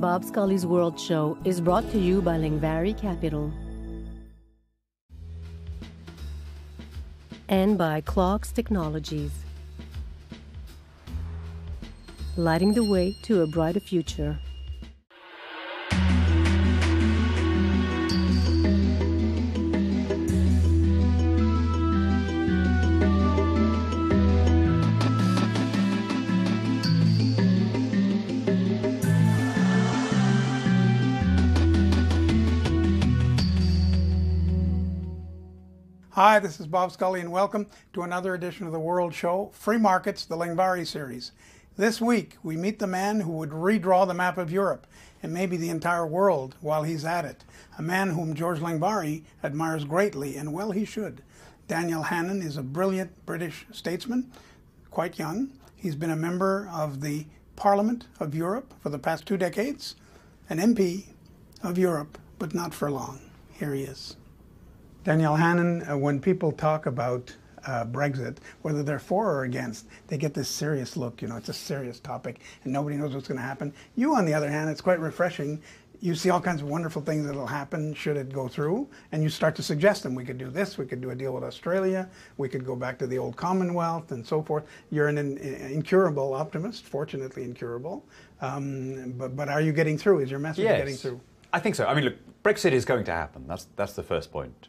Bob Scully's World Show is brought to you by Lingvari Capital and by Clocks Technologies, lighting the way to a brighter future. Hi, this is Bob Scully, and welcome to another edition of the World Show, Free Markets, the Lingvari series. This week, we meet the man who would redraw the map of Europe and maybe the entire world while he's at it. A man whom George Lingvari admires greatly, and well he should. Daniel Hannan is a brilliant British statesman, quite young. He's been a member of the Parliament of Europe for the past 2 decades, an MP of Europe, but not for long. Here he is. Daniel Hannan, when people talk about Brexit, whether they're for or against, they get this serious look. You know, it's a serious topic and nobody knows what's going to happen. You, on the other hand, it's quite refreshing. You see all kinds of wonderful things that will happen should it go through, and you start to suggest them. We could do this, we could do a deal with Australia, we could go back to the old Commonwealth and so forth. You're an incurable optimist, fortunately incurable. But are you getting through? Is your message getting through? I think so. I mean, look, Brexit is going to happen. That's the first point.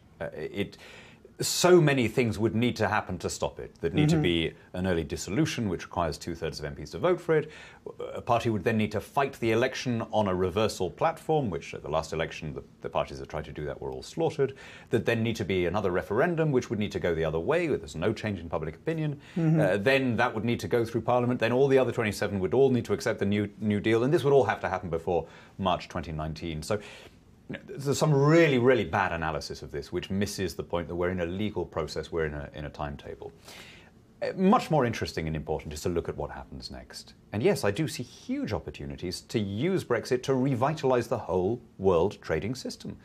So many things would need to happen to stop it. There'd need to be an early dissolution, which requires 2/3 of MPs to vote for it. A party would then need to fight the election on a reversal platform, which at the last election, the parties that tried to do that were all slaughtered. There'd then need to be another referendum, which would need to go the other way. There's no change in public opinion. Then that would need to go through Parliament. Then all the other 27 would all need to accept the New Deal. And this would all have to happen before March 2019. So there's some really, really bad analysis of this, which misses the point that we're in a legal process, we're in a timetable. Much more interesting and important is to look at what happens next. And yes, I do see huge opportunities to use Brexit to revitalise the whole world trading system,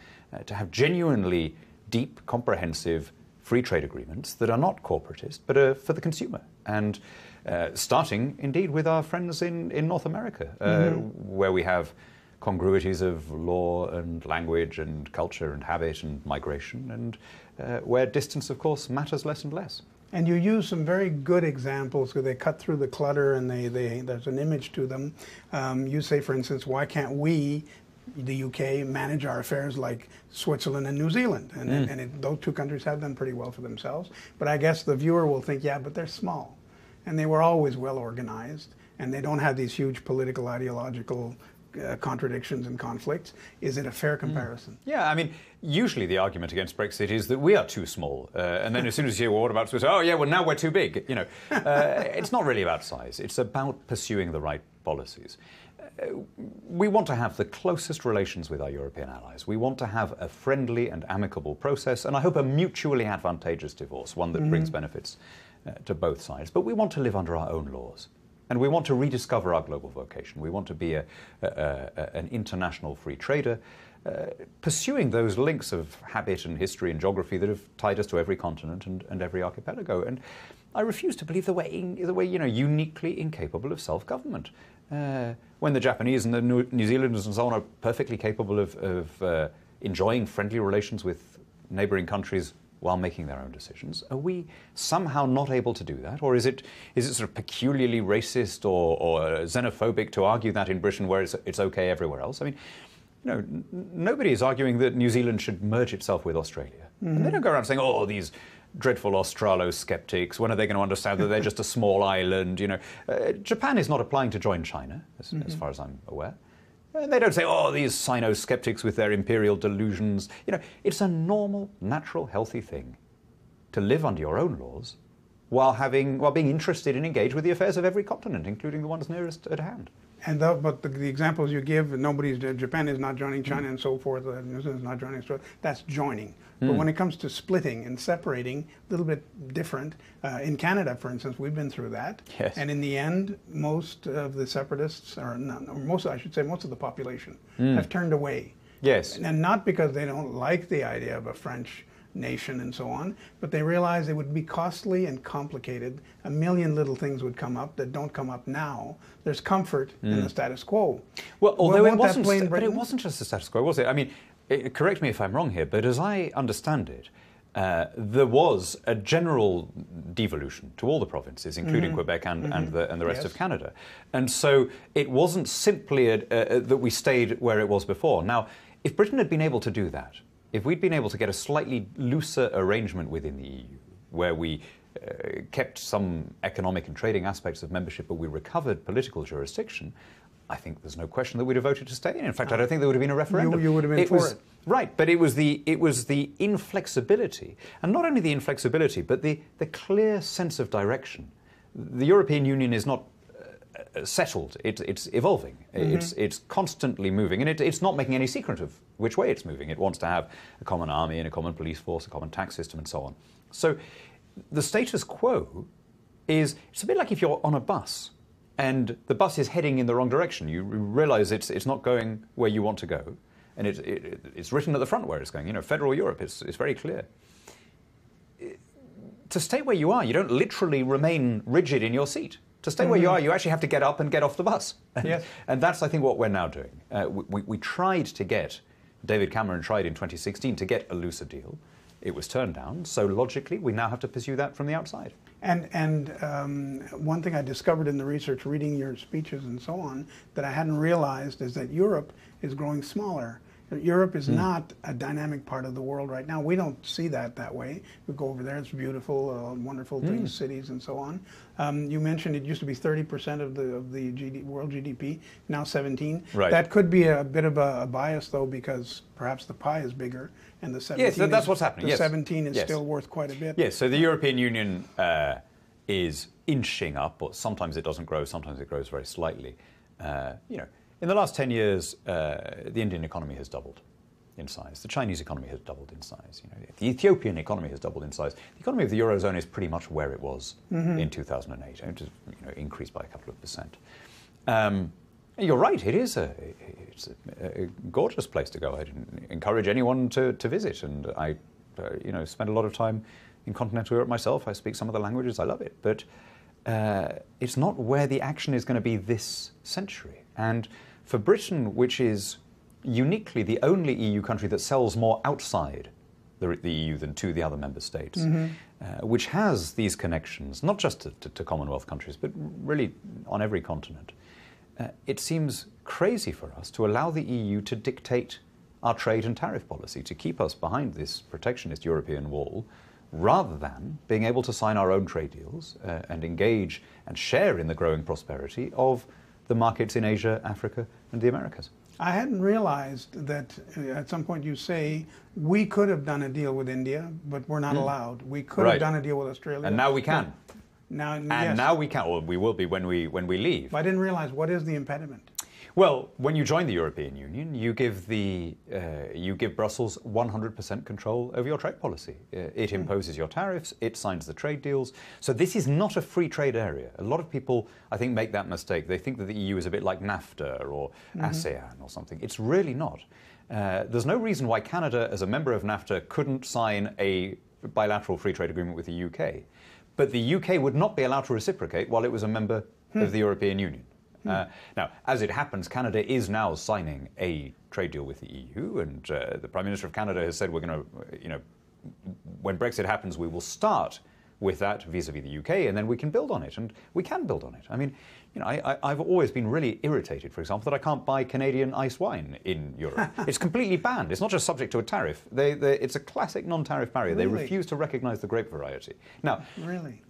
to have genuinely deep, comprehensive free trade agreements that are not corporatist, but are for the consumer. And starting, indeed, with our friends in North America, where we have congruities of law and language and culture and habit and migration, and where distance, of course, matters less and less. And you use some very good examples because they cut through the clutter and there's an image to them. You say, for instance, why can't we, the UK, manage our affairs like Switzerland and New Zealand? And those two countries have done pretty well for themselves. But I guess the viewer will think, yeah, but they're small. And they were always well organized. And they don't have these huge political, ideological contradictions and conflicts. Is it a fair comparison? Yeah, I mean, usually the argument against Brexit is that we are too small. And then as soon as you hear, well, what about Switzerland? Oh, yeah, well, now we're too big. You know, it's not really about size. It's about pursuing the right policies. We want to have the closest relations with our European allies. We want to have a friendly and amicable process, and I hope a mutually advantageous divorce, one that brings benefits to both sides. But we want to live under our own laws. And we want to rediscover our global vocation. We want to be an international free trader, pursuing those links of habit and history and geography that have tied us to every continent and every archipelago. And I refuse to believe that we're uniquely incapable of self-government. When the Japanese and the New Zealanders and so on are perfectly capable of enjoying friendly relations with neighboring countries while making their own decisions, are we somehow not able to do that? Or is it sort of peculiarly racist or xenophobic to argue that in Britain where it's okay everywhere else? I mean, you know, nobody is arguing that New Zealand should merge itself with Australia. And they don't go around saying, oh, these dreadful Australo-skeptics, when are they going to understand that they're just a small island? You know, Japan is not applying to join China, as far as I'm aware. And they don't say, oh, these Sino-skeptics with their imperial delusions. You know, it's a normal, natural, healthy thing to live under your own laws while being interested and engaged with the affairs of every continent, including the ones nearest at hand. But the examples you give, Japan is not joining China and so forth, New Zealand is not joining Australia, that's joining. But when it comes to splitting and separating, a little bit different. In Canada, for instance, we've been through that. Yes. And in the end, most of the separatists, most of the population, have turned away. Yes. And not because they don't like the idea of a French nation and so on, but they realized it would be costly and complicated. A million little things would come up that don't come up now. There's comfort in the status quo. Well, although it wasn't, but it wasn't just the status quo, was it? I mean, correct me if I'm wrong here, but as I understand it, there was a general devolution to all the provinces, including Quebec and the rest of Canada. And so it wasn't simply that we stayed where it was before. Now, if Britain had been able to do that, if we'd been able to get a slightly looser arrangement within the EU, where we kept some economic and trading aspects of membership, but we recovered political jurisdiction, I think there's no question that we'd have voted to stay in. In fact, I don't think there would have been a referendum. You would have been for it. Right, but it was the inflexibility, and not only the inflexibility, but the clear sense of direction. The European Union is not settled. It's evolving. It's constantly moving, and it's not making any secret of which way it's moving. It wants to have a common army and a common police force, a common tax system, and so on. So the status quo it's a bit like if you're on a bus and the bus is heading in the wrong direction. You realize it's not going where you want to go, and it's written at the front where it's going. You know, federal Europe is very clear. To stay where you are, you don't literally remain rigid in your seat. To stay where you are, you actually have to get up and get off the bus. Yes. And that's, I think, what we're now doing. We tried to get, David Cameron tried in 2016 to get a looser deal. It was turned down. So logically, we now have to pursue that from the outside. And one thing I discovered in the research, reading your speeches and so on, that I hadn't realized is that Europe is growing smaller. Europe is not a dynamic part of the world right now. We don't see that way. We go over there, it's beautiful, wonderful things, cities and so on. You mentioned it used to be 30% of the world GDP, now 17. Right. That could be a bit of a bias, though, because perhaps the pie is bigger and the 17 yes, that's what's happening. The 17 is still worth quite a bit. Yes, so the European Union is inching up, but sometimes it doesn't grow, sometimes it grows very slightly. In the last 10 years, the Indian economy has doubled in size. The Chinese economy has doubled in size. The Ethiopian economy has doubled in size. The economy of the Eurozone is pretty much where it was in 2008. It just increased by a couple of percent. You're right, it's a gorgeous place to go. I'd encourage anyone to visit. And I spend a lot of time in continental Europe myself. I speak some of the languages. I love it. But it's not where the action is going to be this century. And for Britain, which is uniquely the only EU country that sells more outside the EU than to the other member states, which has these connections, not just to Commonwealth countries, but really on every continent, it seems crazy for us to allow the EU to dictate our trade and tariff policy, to keep us behind this protectionist European wall, rather than being able to sign our own trade deals and engage and share in the growing prosperity of the markets in Asia, Africa, and the Americas. I hadn't realized that at some point you say we could have done a deal with India, but we're not allowed. We could have done a deal with Australia. And now we can. Now we can, or we will be when we leave. But I didn't realize, what is the impediment? Well, when you join the European Union, you give Brussels 100% control over your trade policy. It imposes your tariffs, it signs the trade deals. So this is not a free trade area. A lot of people, I think, make that mistake. They think that the EU is a bit like NAFTA or ASEAN or something. It's really not. There's no reason why Canada, as a member of NAFTA, couldn't sign a bilateral free trade agreement with the UK. But the UK would not be allowed to reciprocate while it was a member of the European Union. Now, as it happens, Canada is now signing a trade deal with the EU, and the Prime Minister of Canada has said we're going to, when Brexit happens, we will start with that vis-a-vis the UK, and then we can build on it, and we can build on it. I mean, I've always been really irritated, for example, that I can't buy Canadian ice wine in Europe. It's completely banned. It's not just subject to a tariff. It's a classic non-tariff barrier. Really? They refuse to recognize the grape variety. Now, really,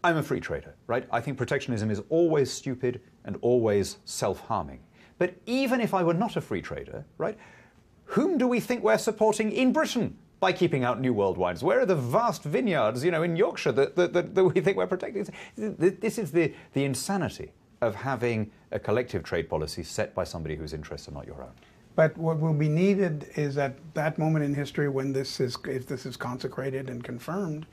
I'm a free trader, right? I think protectionism is always stupid and always self-harming. But even if I were not a free trader, right, whom do we think we're supporting in Britain by keeping out New World wines? Where are the vast vineyards, in Yorkshire that we think we're protecting? This is the insanity of having a collective trade policy set by somebody whose interests are not your own. But what will be needed is at that moment in history when if this is consecrated and confirmed,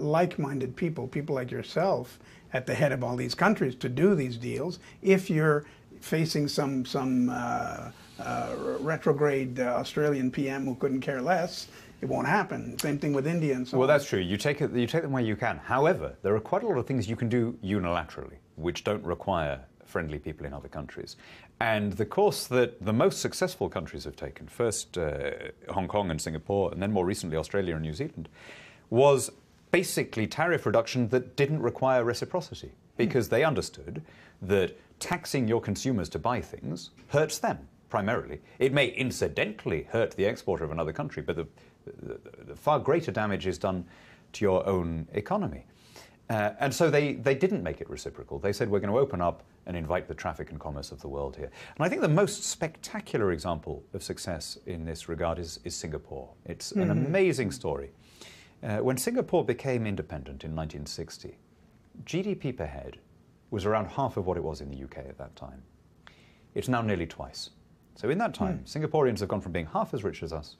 like-minded people like yourself, at the head of all these countries to do these deals. If you're facing some retrograde Australian PM who couldn't care less, it won't happen. Same thing with India and so on. Well, that's true. You take them where you can. However, there are quite a lot of things you can do unilaterally, which don't require friendly people in other countries. And the course that the most successful countries have taken, first Hong Kong and Singapore, and then more recently Australia and New Zealand, was basically tariff reduction that didn't require reciprocity, because they understood that taxing your consumers to buy things hurts them primarily. It may incidentally hurt the exporter of another country, but the far greater damage is done to your own economy. And so they didn't make it reciprocal. They said, we're going to open up and invite the traffic and commerce of the world here. And I think the most spectacular example of success in this regard is Singapore. It's an amazing story. When Singapore became independent in 1960, GDP per head was around half of what it was in the UK at that time. It's now nearly twice. So in that time, Singaporeans have gone from being half as rich as us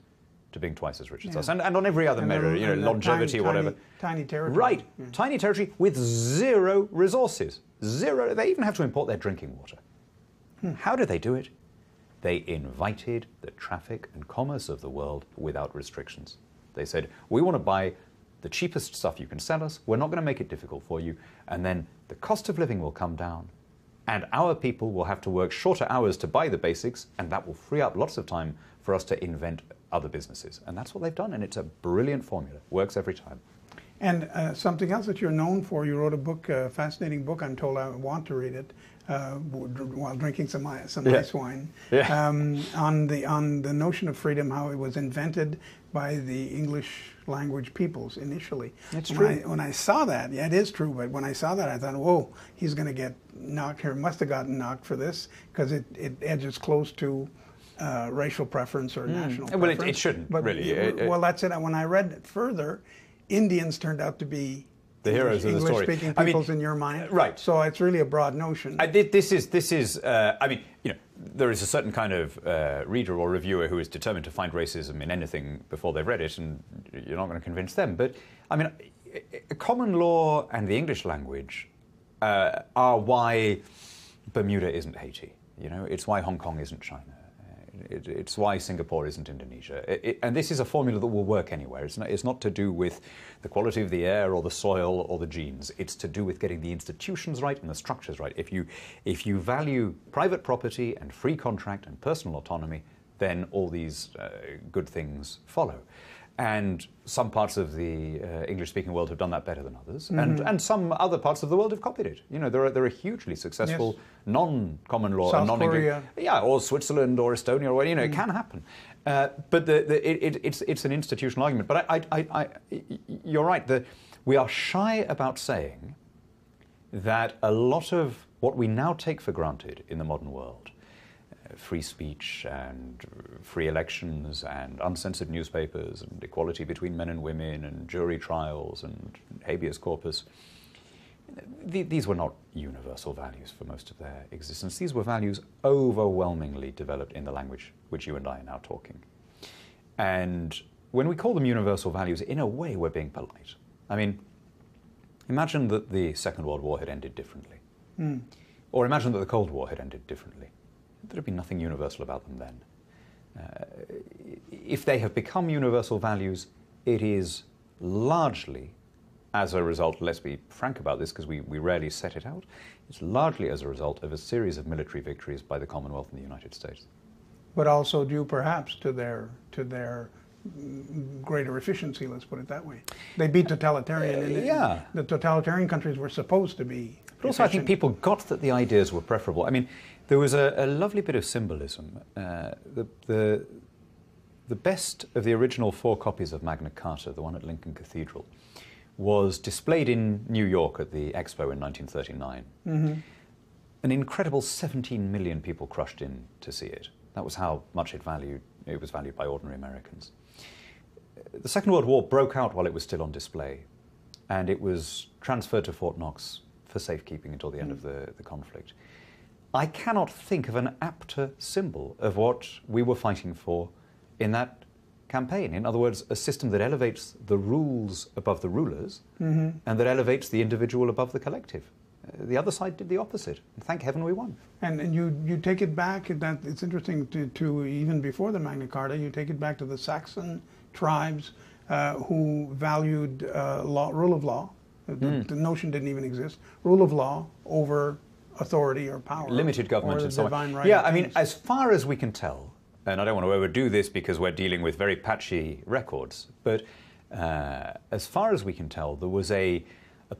to being twice as rich as us. And on every other measure, longevity or whatever. Tiny territory. Right. Yeah. Tiny territory with zero resources. Zero. They even have to import their drinking water. How did they do it? They invited the traffic and commerce of the world without restrictions. They said, we want to buy the cheapest stuff you can sell us. We're not going to make it difficult for you. And then the cost of living will come down. And our people will have to work shorter hours to buy the basics, and that will free up lots of time for us to invent other businesses. And that's what they've done, and it's a brilliant formula. Works every time. And something else that you're known for, you wrote a book, a fascinating book, I'm told I want to read it, while drinking some ice wine, on the notion of freedom, how it was invented by the English language peoples initially. It's true. When I saw that, yeah, it is true, but when I saw that, I thought, whoa, he's going to get knocked here. Must have gotten knocked for this, because it edges close to racial preference or national preference. Well, it shouldn't, but, really. Well, that's it. When I read it further, Indians turned out to be the heroes of the story. English-speaking peoples in your mind, right? So it's really a broad notion. This is. I mean, there is a certain kind of reader or reviewer who is determined to find racism in anything before they've read it, and you're not going to convince them. But I mean, common law and the English language are why Bermuda isn't Haiti. It's why Hong Kong isn't China. It's why Singapore isn't Indonesia. And this is a formula that will work anywhere. It's not to do with the quality of the air or the soil or the genes. It's to do with getting the institutions right and the structures right. If you value private property and free contract and personal autonomy, then all these good things follow. And some parts of the English-speaking world have done that better than others, and some other parts of the world have copied it. There are hugely successful non-common law, South Korea, or Switzerland or Estonia, or it can happen. But it's an institutional argument. But you're right that we are shy about saying that a lot of what we now take for granted in the modern world, free speech and free elections and uncensored newspapers and equality between men and women and jury trials and habeas corpus, these were not universal values for most of their existence. These were values overwhelmingly developed in the language which you and I are now talking. And when we call them universal values, in a way we're being polite. I mean, imagine that the Second World War had ended differently. Or imagine that the Cold War had ended differently. There would be nothing universal about them then. If they have become universal values, it is largely as a result, let's be frank about this because we rarely set it out, it's largely as a result of a series of military victories by the Commonwealth and the United States. But also due perhaps to their greater efficiency, let's put it that way. They beat totalitarian. The totalitarian countries were supposed to be But also, I think people got that the ideas were preferable. I mean, there was a lovely bit of symbolism. The best of the original 4 copies of Magna Carta, the one at Lincoln Cathedral, was displayed in New York at the Expo in 1939. An incredible 17 million people crushed in to see it. That was how much it was valued by ordinary Americans. The Second World War broke out while it was still on display, and it was transferred to Fort Knox for safekeeping until the end of the conflict. I cannot think of an apter symbol of what we were fighting for in that campaign. In other words, a system that elevates the rules above the rulers and that elevates the individual above the collective. The other side did the opposite. Thank heaven we won. And you take it back, that it's interesting to even before the Magna Carta, you take it back to the Saxon tribes who valued rule of law. The notion didn't even exist. Rule of law over authority or power. Limited government or and so on. divine right Yeah, of I mean, kings. as far as we can tell, and I don't want to overdo this because we're dealing with very patchy records, but as far as we can tell, there was a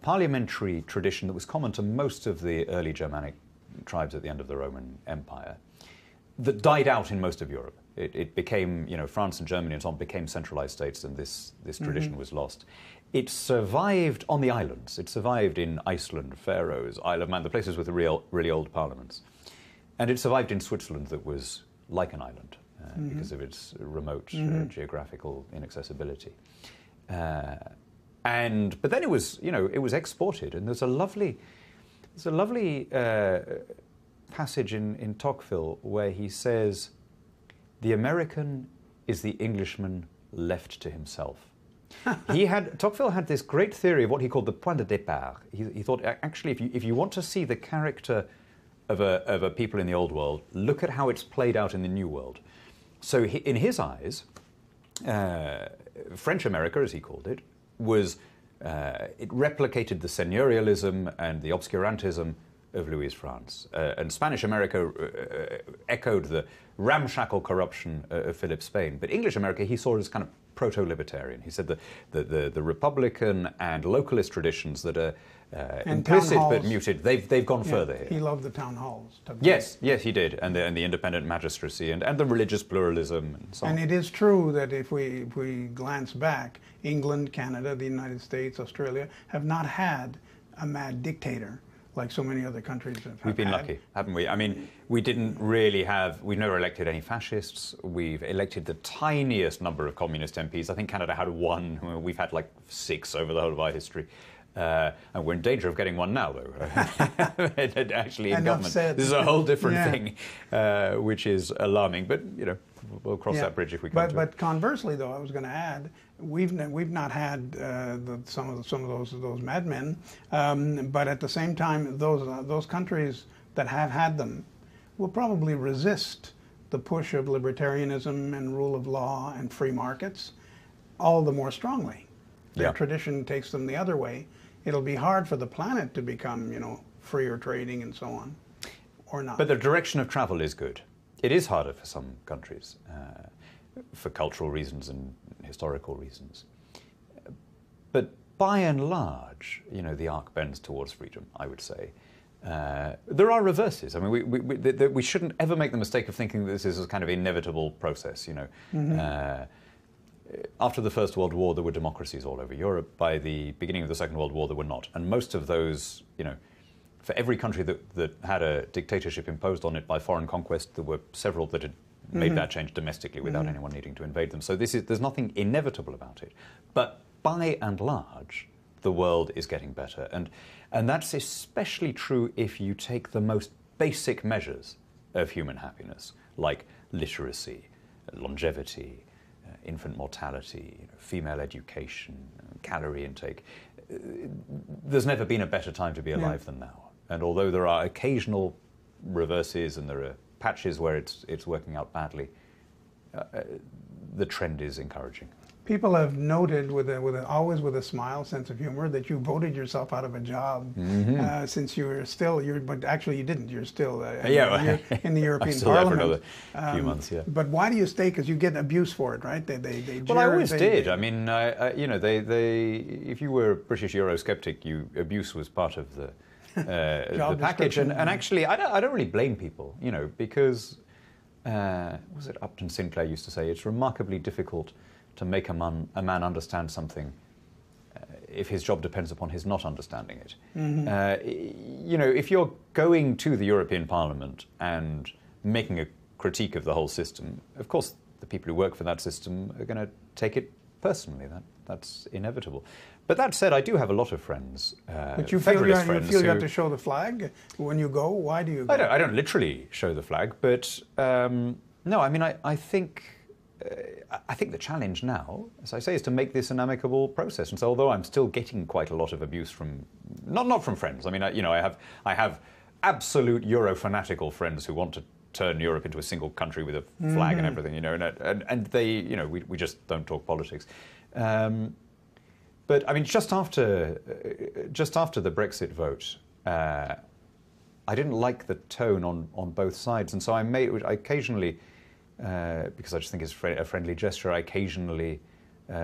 parliamentary tradition that was common to most of the early Germanic tribes at the end of the Roman Empire that died out in most of Europe. It became, France and Germany and so on became centralized states, and this tradition was lost. It survived on the islands. It survived in Iceland, Faroes, Isle of Man, the places with the really old parliaments. And it survived in Switzerland that was like an island because of its remote geographical inaccessibility. But then it was exported, and there's a lovely passage in Tocqueville where he says, "The American is the Englishman left to himself." Tocqueville had this great theory of what he called the point de départ. He thought, actually, if you want to see the character of a people in the old world, look at how it's played out in the new world. So in his eyes, French America, as he called it, it replicated the seigneurialism and the obscurantism of Louis' France. And Spanish America echoed the ramshackle corruption of Philip's Spain. But English America he saw as kind of proto-libertarian. He said the Republican and localist traditions that are implicit but muted, they've gone further here. He loved the town halls. Yes, he did, and the independent magistracy and the religious pluralism and so on. And it is true that if we glance back, England, Canada, the United States, Australia have not had a mad dictator like so many other countries have. We've been lucky, haven't we? I mean, we've never elected any fascists. We've elected the tiniest number of communist MPs. I think Canada had one. We've had like 6 over the whole of our history. And we're in danger of getting one now, though. Actually, in government. This is a whole different thing, which is alarming. But, we'll cross that bridge if we come to it. But conversely, though, I was going to add, we've not had some of those madmen, but at the same time, those countries that have had them will probably resist the push of libertarianism and rule of law and free markets all the more strongly. Their tradition takes them the other way. It'll be hard for the planet to become, freer trading and so on, or not. But the direction of travel is good. It is harder for some countries, for cultural reasons and historical reasons. But by and large, the arc bends towards freedom, I would say. There are reverses. I mean, we shouldn't ever make the mistake of thinking that this is a kind of inevitable process, After the First World War, there were democracies all over Europe. By the beginning of the Second World War, there were not. And most of those, for every country that had a dictatorship imposed on it by foreign conquest, there were several that had made that change domestically without anyone needing to invade them. So there's nothing inevitable about it. But by and large, the world is getting better. And that's especially true if you take the most basic measures of human happiness, like literacy, longevity, infant mortality, female education, calorie intake. There's never been a better time to be alive than now. And although there are occasional reverses and there are patches where it's working out badly, the trend is encouraging. People have noted, always with a smile, sense of humor, that you voted yourself out of a job since you were but actually you didn't. You're still in the European still Parliament. There for another few months, But why do you stay? Because you get abuse for it, right? Well, I always did. I mean, if you were a British Eurosceptic, abuse was part of the package. And actually, I don't really blame people, because, was it Upton Sinclair used to say, it's remarkably difficult to make a man understand something if his job depends upon his not understanding it. If you're going to the European Parliament and making a critique of the whole system, of course the people who work for that system are going to take it personally. That's inevitable. But that said, I do have a lot of friends, but you feel you have to show the flag when you go? Why do you go? I don't literally show the flag, but no, I mean, I think the challenge now, as I say, is to make this an amicable process. And so, although I'm still getting quite a lot of abuse from, not from friends. I mean, I have absolute Euro fanatical friends who want to turn Europe into a single country with a flag and everything, and they, we just don't talk politics. But I mean, just after the Brexit vote, I didn't like the tone on both sides, and so I occasionally, because I just think it's a friendly gesture, I occasionally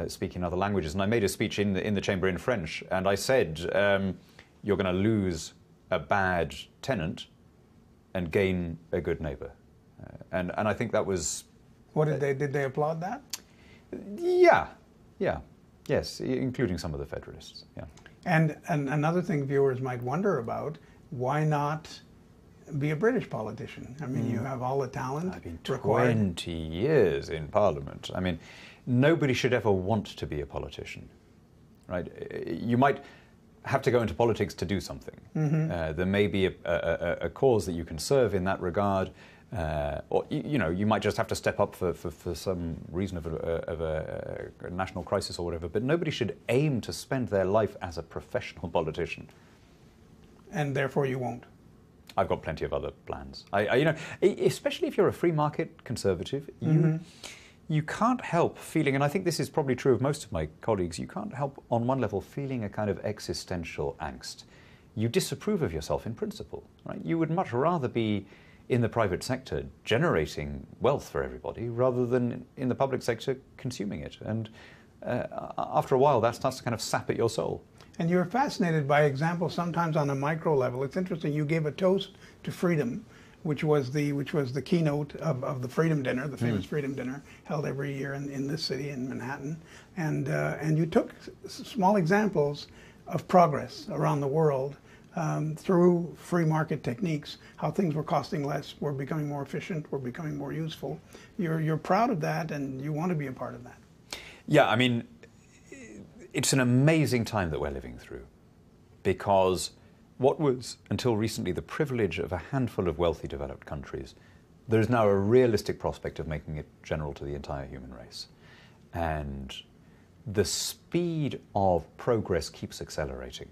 speak in other languages, and I made a speech in the chamber in French, and I said, "You're going to lose a bad tenant and gain a good neighbour," and I think that was. What did they applaud that? Yeah, yes, including some of the Federalists. Yeah. And another thing viewers might wonder about: why not be a British politician? I mean, you have all the talent. I've been required. 20 years in Parliament. I mean, nobody should ever want to be a politician, right? You might have to go into politics to do something. There may be a cause that you can serve in that regard, or you might just have to step up for some reason of a national crisis or whatever. But nobody should aim to spend their life as a professional politician. And therefore, you won't. I've got plenty of other plans. Especially if you're a free market conservative, you can't help feeling, and I think this is probably true of most of my colleagues, you can't help on one level feeling a kind of existential angst. You disapprove of yourself in principle, right? You would much rather be in the private sector generating wealth for everybody rather than in the public sector consuming it. And after a while, that starts to kind of sap at your soul. And you're fascinated by examples sometimes on a micro level. It's interesting. You gave a toast to freedom, which was the keynote of the Freedom Dinner, the famous Freedom Dinner held every year in this city in Manhattan, and you took small examples of progress around the world through free market techniques, how things were costing less, were becoming more efficient, were becoming more useful. You're proud of that, and you want to be a part of that. Yeah, I mean, it's an amazing time that we're living through, because what was until recently the privilege of a handful of wealthy developed countries, there is now a realistic prospect of making it general to the entire human race. And the speed of progress keeps accelerating.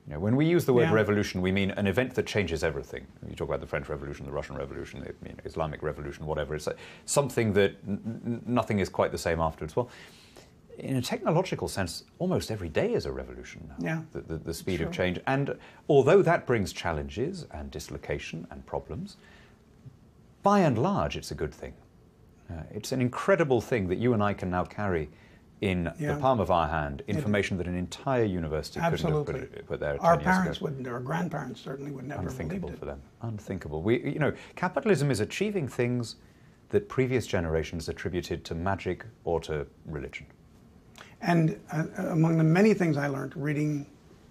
When we use the word revolution, we mean an event that changes everything. You talk about the French Revolution, the Russian Revolution, the Islamic Revolution, whatever. It's something that nothing is quite the same afterwards. Well, in a technological sense, almost every day is a revolution now, the speed of change. And although that brings challenges and dislocation and problems, by and large, it's a good thing. It's an incredible thing that you and I can now carry in the palm of our hand information that an entire university couldn't have put there 10 years ago. Our parents wouldn't, or grandparents certainly would never have believed it. Unthinkable for them. Unthinkable. Capitalism is achieving things that previous generations attributed to magic or to religion. And among the many things I learned reading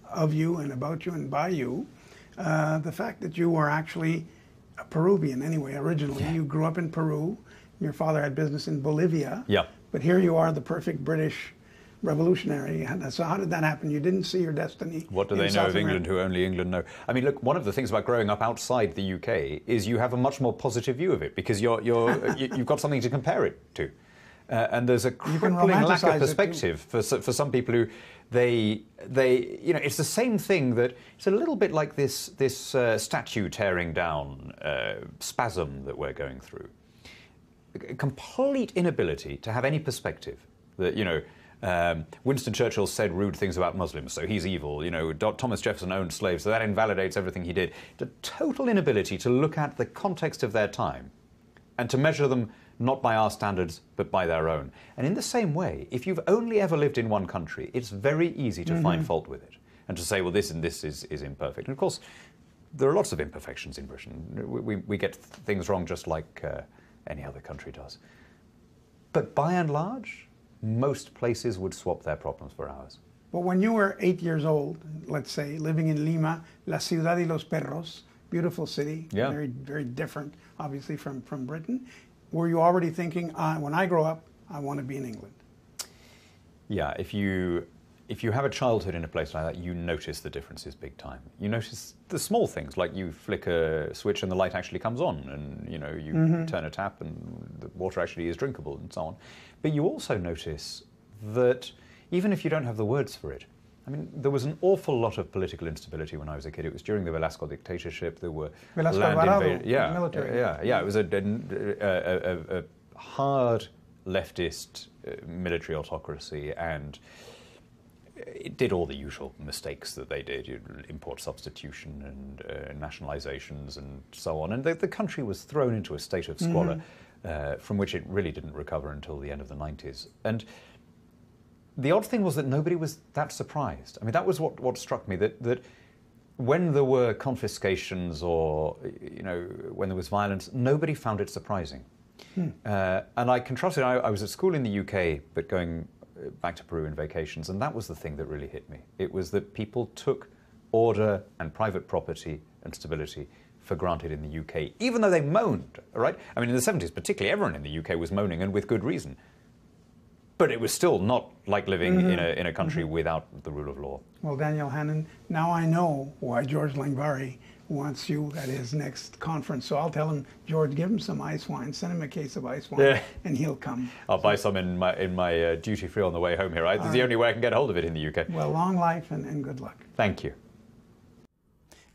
of you and about you and by you, the fact that you were actually a Peruvian anyway, originally. You grew up in Peru. Your father had business in Bolivia. Yeah. But here you are, the perfect British revolutionary. So how did that happen? You didn't see your destiny. What do they know of England who only England know? I mean, look, one of the things about growing up outside the UK is you have a much more positive view of it because you've got something to compare it to. And there's a crippling lack of perspective for some people who it's the same thing that it's a little bit like this statue tearing down spasm that we're going through. A complete inability to have any perspective that Winston Churchill said rude things about Muslims, so he's evil. Thomas Jefferson owned slaves, so that invalidates everything he did. The total inability to look at the context of their time and to measure them not by our standards, but by their own. And in the same way, if you've only ever lived in one country, it's very easy to find fault with it and to say, well, this and this is imperfect. And of course, there are lots of imperfections in Britain. We get things wrong just like any other country does. But by and large, most places would swap their problems for ours. But when you were 8 years old, let's say, living in Lima, La Ciudad y los Perros, beautiful city, very, very different, obviously, from Britain, were you already thinking, when I grow up, I want to be in England? Yeah, if you have a childhood in a place like that, you notice the differences big time. You notice the small things, like you flick a switch and the light actually comes on, and you turn a tap and the water actually is drinkable, and so on. But you also notice that even if you don't have the words for it, I mean, there was an awful lot of political instability when I was a kid. It was during the Velasco dictatorship. There were military. Yeah. It was a hard leftist military autocracy, and it did all the usual mistakes that they did. Import substitution and nationalizations and so on. And the country was thrown into a state of squalor from which it really didn't recover until the end of the 90s. And the odd thing was that nobody was that surprised. I mean, that was what struck me, that when there were confiscations or, when there was violence, nobody found it surprising. And I contrasted, I was at school in the UK, but going back to Peru in vacations, and that was the thing that really hit me. It was that people took order and private property and stability for granted in the UK, even though they moaned, right? I mean, in the 70s, particularly, everyone in the UK was moaning, and with good reason. But it was still not like living in a country without the rule of law. Well, Daniel Hannan, now I know why George Langvarry wants you at his next conference. So I'll tell him, George, give him some ice wine. Send him a case of ice wine, and he'll come. I'll buy some in my duty free on the way home here. It's the only way I can get hold of it in the UK. Well, long life and good luck. Thank you.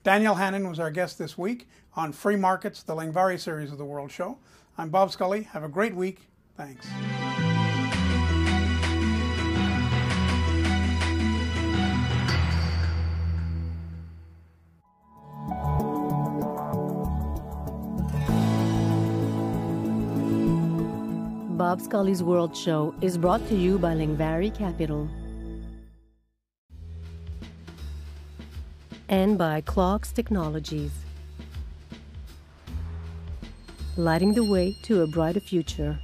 Daniel Hannan was our guest this week on Free Markets, the Langvarry series of The World Show. I'm Bob Scully. Have a great week. Thanks. Bob Scully's World Show is brought to you by Langvarry Capital and by Clocks Technologies, lighting the way to a brighter future.